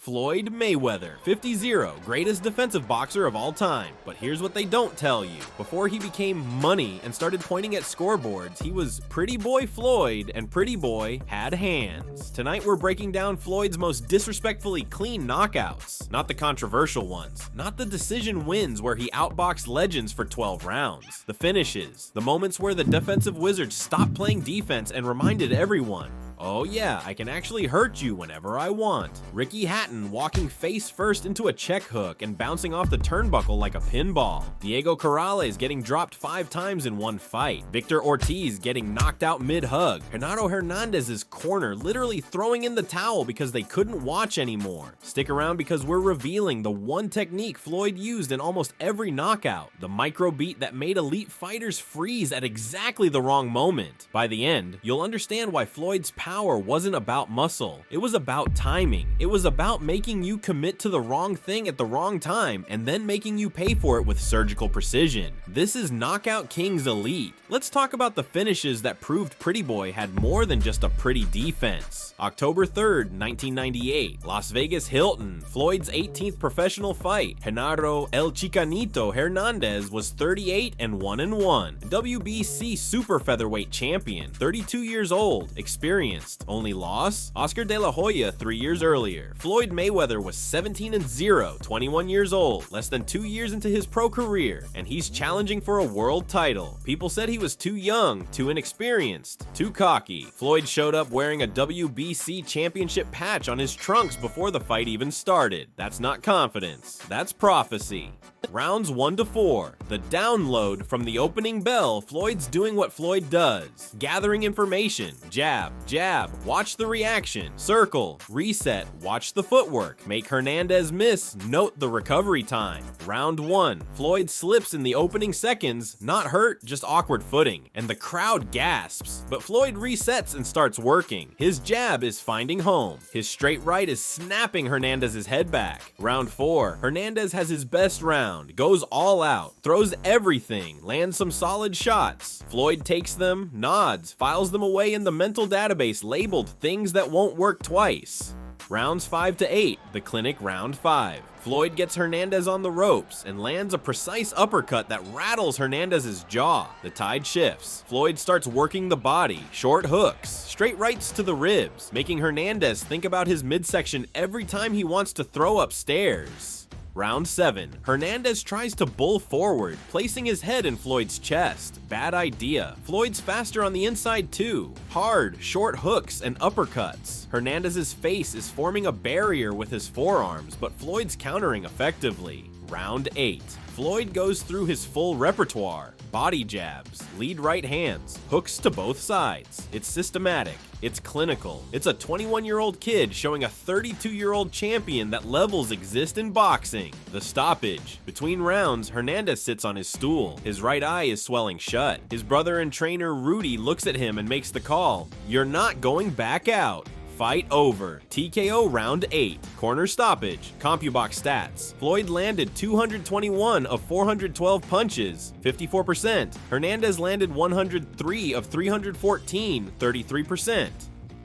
Floyd Mayweather, 50-0, greatest defensive boxer of all time. But here's what they don't tell you. Before he became money and started pointing at scoreboards, he was Pretty Boy Floyd, and Pretty Boy had hands. Tonight we're breaking down Floyd's most disrespectfully clean knockouts. Not the controversial ones. Not the decision wins where he outboxed legends for 12 rounds. The finishes. The moments where the defensive wizard stopped playing defense and reminded everyone, oh yeah, I can actually hurt you whenever I want. Ricky Hatton walking face first into a check hook and bouncing off the turnbuckle like a pinball. Diego Corrales getting dropped 5 times in one fight. Victor Ortiz getting knocked out mid-hug. Hernandez's corner literally throwing in the towel because they couldn't watch anymore. Stick around because we're revealing the one technique Floyd used in almost every knockout. The micro beat that made elite fighters freeze at exactly the wrong moment. By the end, you'll understand why Floyd's power wasn't about muscle. It was about timing. It was about making you commit to the wrong thing at the wrong time and then making you pay for it with surgical precision. This is Knockout King's elite. Let's talk about the finishes that proved Pretty Boy had more than just a pretty defense. October 3rd, 1998, Las Vegas Hilton, Floyd's 18th professional fight. Genaro El Chicanito Hernandez was 38-1-1. WBC super featherweight champion, 32 years old, experienced. Only loss? Oscar De La Hoya 3 years earlier. Floyd Mayweather was 17-0, 21 years old, less than 2 years into his pro career, and he's challenging for a world title. People said he was too young, too inexperienced, too cocky. Floyd showed up wearing a WBC championship patch on his trunks before the fight even started. That's not confidence, that's prophecy. Rounds 1-4. The download from the opening bell, Floyd's doing what Floyd does. Gathering information. Jab, jab, watch the reaction. Circle, reset, watch the footwork. Make Hernandez miss, note the recovery time. Round 1. Floyd slips in the opening seconds, not hurt, just awkward footing. And the crowd gasps. But Floyd resets and starts working. His jab is finding home. His straight right is snapping Hernandez's head back. Round 4. Hernandez has his best round. Goes all out, throws everything, lands some solid shots. Floyd takes them, nods, files them away in the mental database labeled things that won't work twice. Rounds 5-8, the clinic round 5. Floyd gets Hernandez on the ropes and lands a precise uppercut that rattles Hernandez's jaw. The tide shifts. Floyd starts working the body, short hooks, straight rights to the ribs, making Hernandez think about his midsection every time he wants to throw upstairs. Round 7. Hernandez tries to bull forward, placing his head in Floyd's chest. Bad idea. Floyd's faster on the inside too. Hard, short hooks and uppercuts. Hernandez's face is forming a barrier with his forearms, but Floyd's countering effectively. Round 8. Floyd goes through his full repertoire. Body jabs, lead right hands, hooks to both sides. It's systematic. It's clinical. It's a 21-year-old kid showing a 32-year-old champion that levels exist in boxing. The stoppage. Between rounds, Hernandez sits on his stool. His right eye is swelling shut. His brother and trainer Rudy looks at him and makes the call. You're not going back out. Fight over. TKO round 8. Corner stoppage. CompuBox stats. Floyd landed 221 of 412 punches, 54%. Hernandez landed 103 of 314, 33%.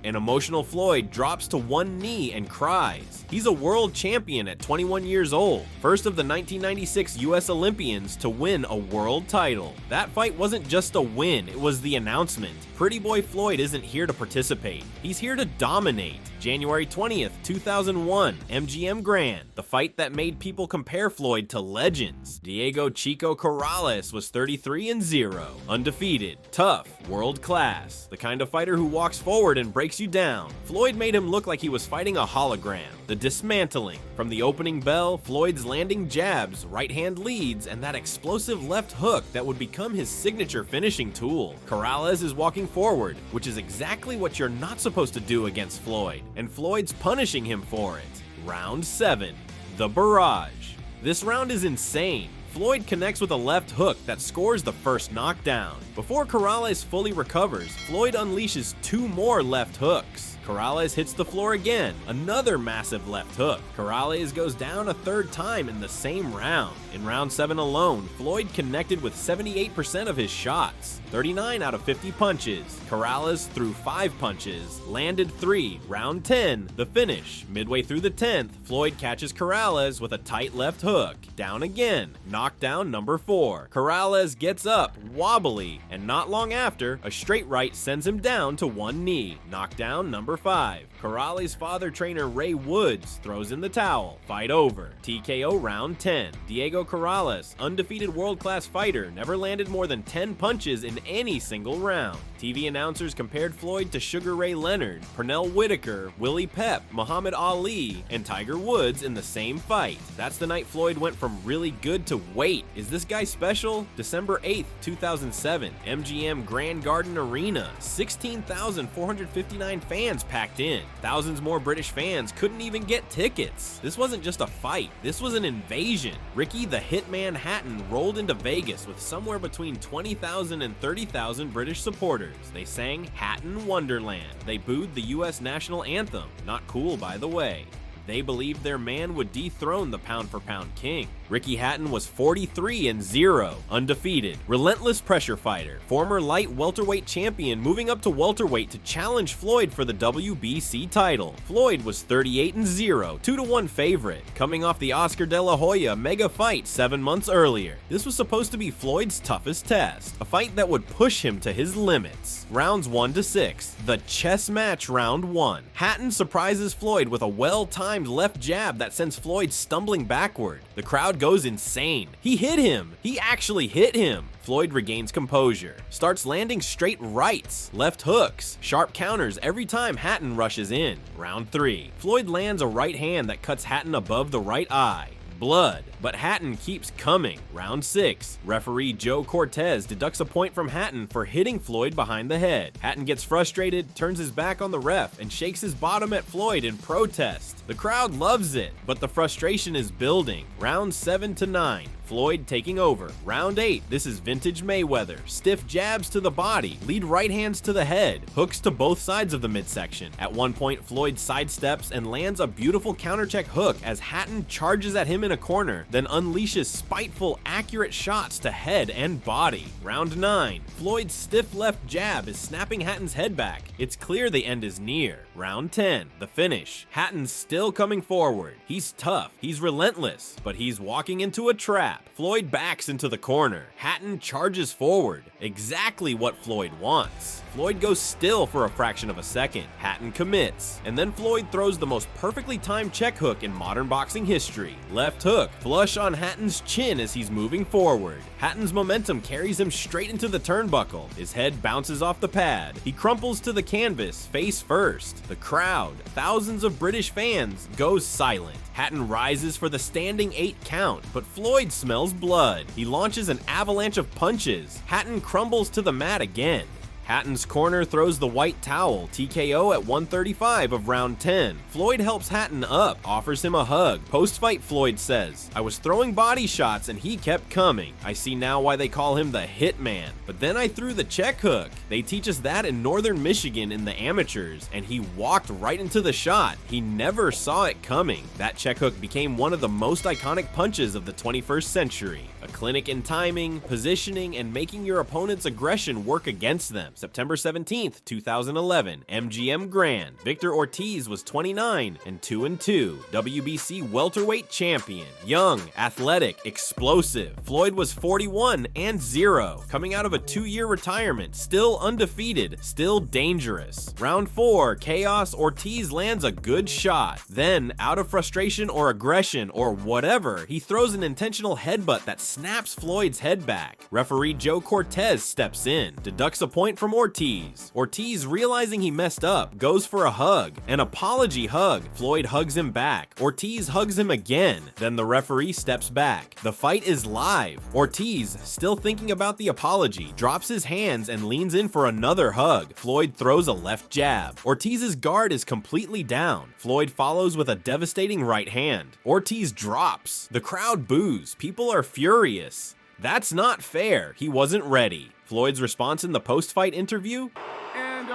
An emotional Floyd drops to one knee and cries. He's a world champion at 21 years old, first of the 1996 US Olympians to win a world title. That fight wasn't just a win, it was the announcement. Pretty Boy Floyd isn't here to participate, he's here to dominate. January 20th, 2001, MGM Grand, the fight that made people compare Floyd to legends. Diego Chico Corrales was 33-0, undefeated, tough, world class, the kind of fighter who walks forward and breaks you down. Floyd made him look like he was fighting a hologram. The dismantling. From the opening bell, Floyd's landing jabs, right hand leads, and that explosive left hook that would become his signature finishing tool. Corrales is walking forward, which is exactly what you're not supposed to do against Floyd, and Floyd's punishing him for it. Round 7. The barrage. This round is insane. Floyd connects with a left hook that scores the first knockdown. Before Corrales fully recovers, Floyd unleashes 2 more left hooks. Corrales hits the floor again, another massive left hook. Corrales goes down a third time in the same round. In round 7 alone, Floyd connected with 78% of his shots, 39 out of 50 punches. Corrales threw 5 punches, landed 3. Round 10, the finish. Midway through the 10th, Floyd catches Corrales with a tight left hook. Down again. Knockdown number 4. Corrales gets up, wobbly, and not long after, a straight right sends him down to one knee. Knockdown number 5. Corrales' father trainer Ray Woods throws in the towel. Fight over. TKO round 10. Diego Corrales, undefeated world-class fighter, never landed more than 10 punches in any single round. TV announcers compared Floyd to Sugar Ray Leonard, Pernell Whitaker, Willie Pep, Muhammad Ali, and Tiger Woods in the same fight. That's the night Floyd went from really good to wait, is this guy special? December 8th, 2007, MGM Grand Garden Arena. 16,459 fans packed in. Thousands more British fans couldn't even get tickets. This wasn't just a fight, this was an invasion. Ricky the Hitman Hatton rolled into Vegas with somewhere between 20,000 and 30,000 British supporters. They sang Hatton Wonderland. They booed the US national anthem. Not cool, by the way. They believed their man would dethrone the pound-for-pound king. Ricky Hatton was 43-0, undefeated, relentless pressure fighter, former light welterweight champion moving up to welterweight to challenge Floyd for the WBC title. Floyd was 38-0, 2-1 favorite, coming off the Oscar De La Hoya mega fight 7 months earlier. This was supposed to be Floyd's toughest test, a fight that would push him to his limits. Rounds 1 to 6, the chess match round 1. Hatton surprises Floyd with a well-timed left jab that sends Floyd stumbling backward. The crowd goes insane. He hit him. He actually hit him. Floyd regains composure, starts landing straight rights, left hooks, sharp counters every time Hatton rushes in. Round 3. Floyd lands a right hand that cuts Hatton above the right eye. Blood, but Hatton keeps coming. Round 6. Referee Joe Cortez deducts a point from Hatton for hitting Floyd behind the head. Hatton gets frustrated, turns his back on the ref, and shakes his bottom at Floyd in protest. The crowd loves it, but the frustration is building. Round 7 to 9. Floyd taking over. Round 8, this is vintage Mayweather. Stiff jabs to the body, lead right hands to the head, hooks to both sides of the midsection. At one point, Floyd sidesteps and lands a beautiful countercheck hook as Hatton charges at him in a corner, then unleashes spiteful, accurate shots to head and body. Round 9, Floyd's stiff left jab is snapping Hatton's head back. It's clear the end is near. Round 10, the finish. Hatton's still coming forward. He's tough, he's relentless, but he's walking into a trap. Floyd backs into the corner. Hatton charges forward. Exactly what Floyd wants. Floyd goes still for a fraction of a second. Hatton commits. And then Floyd throws the most perfectly timed check hook in modern boxing history. Left hook, flush on Hatton's chin as he's moving forward. Hatton's momentum carries him straight into the turnbuckle. His head bounces off the pad. He crumples to the canvas, face first. The crowd, thousands of British fans, goes silent. Hatton rises for the standing 8 count, but Floyd smells blood. He launches an avalanche of punches. Hatton crumbles to the mat again. Hatton's corner throws the white towel, TKO at 135 of round 10. Floyd helps Hatton up, offers him a hug. Post-fight, Floyd says, "I was throwing body shots and he kept coming. I see now why they call him the Hitman. But then I threw the check hook. They teach us that in northern Michigan in the amateurs, and he walked right into the shot. He never saw it coming. That check hook became one of the most iconic punches of the 21st century. A clinic in timing, positioning, and making your opponent's aggression work against them." September 17th, 2011, MGM Grand. Victor Ortiz was 29 and 2-2, WBC welterweight champion. Young, athletic, explosive. Floyd was 41-0, coming out of a 2-year retirement, still undefeated, still dangerous. Round 4, chaos. Ortiz lands a good shot. Then, out of frustration or aggression or whatever, he throws an intentional headbutt that snaps Floyd's head back. Referee Joe Cortez steps in, deducts a point from Ortiz. Ortiz, realizing he messed up, goes for a hug, an apology hug. Floyd hugs him back. Ortiz hugs him again. Then the referee steps back. The fight is live. Ortiz, still thinking about the apology, drops his hands and leans in for another hug. Floyd throws a left jab. Ortiz's guard is completely down. Floyd follows with a devastating right hand. Ortiz drops. The crowd boos. People are furious. That's not fair. He wasn't ready. Floyd's response in the post-fight interview? And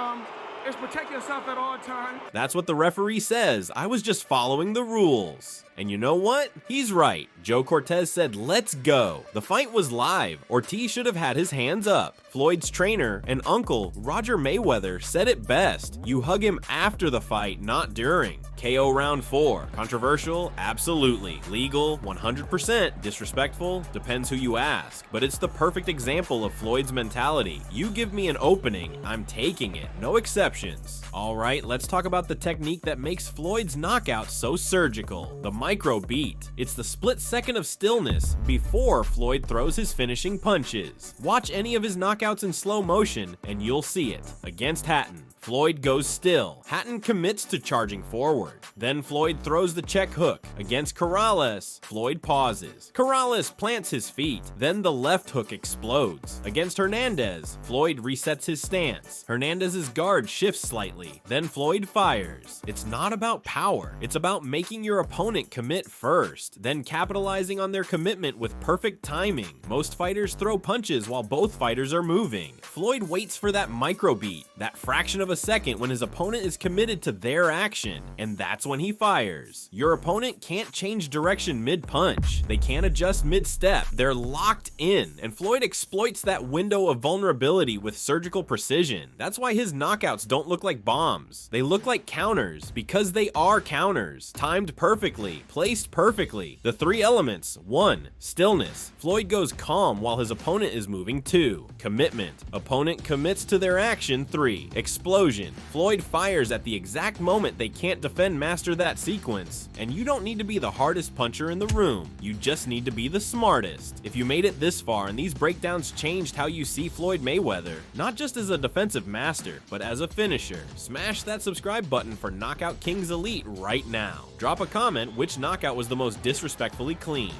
is protect yourself at all times. That's what the referee says. I was just following the rules. And you know what? He's right. Joe Cortez said, let's go. The fight was live. Ortiz should have had his hands up. Floyd's trainer and uncle, Roger Mayweather, said it best. You hug him after the fight, not during. KO round 4. Controversial? Absolutely. Legal? 100%. Disrespectful? Depends who you ask. But it's the perfect example of Floyd's mentality. You give me an opening, I'm taking it. No exceptions. Alright, let's talk about the technique that makes Floyd's knockout so surgical. The micro beat. It's the split second of stillness before Floyd throws his finishing punches. Watch any of his knockouts in slow motion and you'll see it. Against Hatton, Floyd goes still. Hatton commits to charging forward. Then Floyd throws the check hook. Against Corrales, Floyd pauses. Corrales plants his feet. Then the left hook explodes. Against Hernandez, Floyd resets his stance. Hernandez's guard shifts slightly. Then Floyd fires. It's not about power. It's about making your opponent commit first, then capitalizing on their commitment with perfect timing. Most fighters throw punches while both fighters are moving. Floyd waits for that micro beat, that fraction of a second when his opponent is committed to their action, and that's when he fires. Your opponent can't change direction mid-punch. They can't adjust mid-step. They're locked in, and Floyd exploits that window of vulnerability with surgical precision. That's why his knockouts don't look like bombs. They look like counters, because they are counters, timed perfectly, placed perfectly. The 3 elements: 1. Stillness. Floyd goes calm while his opponent is moving. 2. Commitment. Opponent commits to their action. 3. Explosion. Floyd fires at the exact moment they can't defend master that sequence. And you don't need to be the hardest puncher in the room. You just need to be the smartest. If you made it this far and these breakdowns changed how you see Floyd Mayweather, not just as a defensive master, but as a finisher, smash that subscribe button for Knockout Kings Elite right now. Drop a comment which knockout was the most disrespectfully clean.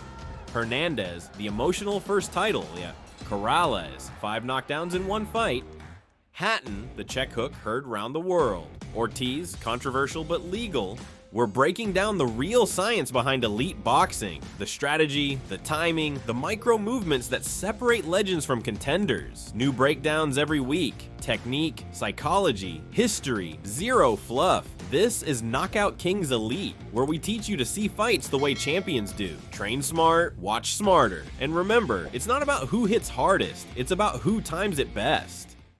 Hernandez, the emotional first title, Corrales, 5 knockdowns in 1 fight. Hatton, the check hook heard round the world. Ortiz, controversial but legal. We're breaking down the real science behind elite boxing, the strategy, the timing, the micro movements that separate legends from contenders. New breakdowns every week. Technique, psychology, history, zero fluff. This is Knockout Kings Elite, where we teach you to see fights the way champions do. Train smart, watch smarter. And remember, it's not about who hits hardest, it's about who times it best.